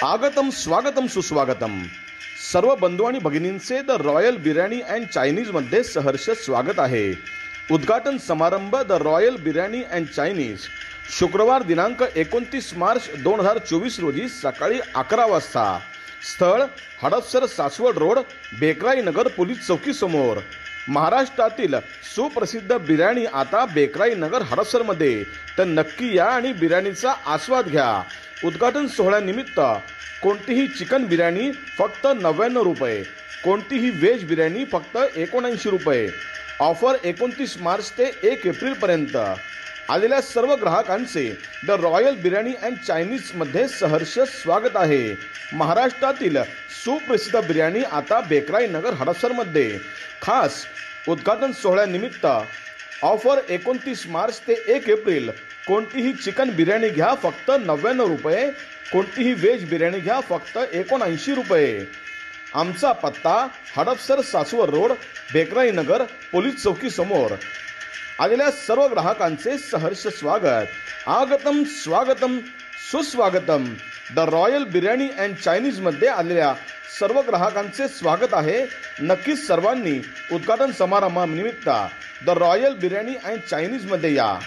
आगतम स्वागतम सुस्वागतम। सर्व बंधू आणि भगिनींचे the royal biryani and Chinese मध्ये सहर्ष स्वागत आहे। उद्घाटन समारंभ the royal biryani and Chinese शुक्रवार दिनांक 29 मार्च 2024 रोजी सकाळी 11 वाजता। स्थळ हडपसर सासवड रोड, बेकराई नगर पोलीस चौकी समोर। महाराष्ट्रातील सुप्रसिद्ध बिर्याणी आता बेकराई नगर हडपसरमध्ये, तर नक्की या आणि बिर्याणीचा आस्वाद घ्या। उद्घाटन सोहळ्यानिमित्त कोणतीही चिकन बिर्याणी फक्त 99 रुपये, कोणतीही व्हेज बिर्याणी फक्त 79 रुपये। ऑफर 29 मार्च ते 1 एप्रिल पर्यंत। आलेल्या सर्व ग्राहकांचे the royal biryani and Chinese मध्ये सहर्ष स्वागत आहे। महाराष्ट्रातील सुप्रसिद्ध बिर्याणी आता बेकराई नगर हडपसरमध्ये। खास उद्घाटन सोहळ्यानिमित्त ऑफर 29 मार्च ते 1 एप्रिल। कोणतीही चिकन बिर्याणी घ्या फक्त 99 रुपये, कोणतीही व्हेज बिर्याणी घ्या फक्त 79 रुपये। आमचा पत्ता हडपसर सासवड रोड, बेकराई नगर पोलीस चौकी समोर। आलेल्या सर्व ग्राहकांचे सहर्ष स्वागत। आगतम स्वागतम सुस्वागतम। The royal biryani and Chinese मध्ये आलेल्या सर्व ग्राहकांचे स्वागत आहे। नक्कीच सर्वांनी उद्घाटन समारंभानिमित्त the royal biryani and Chinese मध्ये या।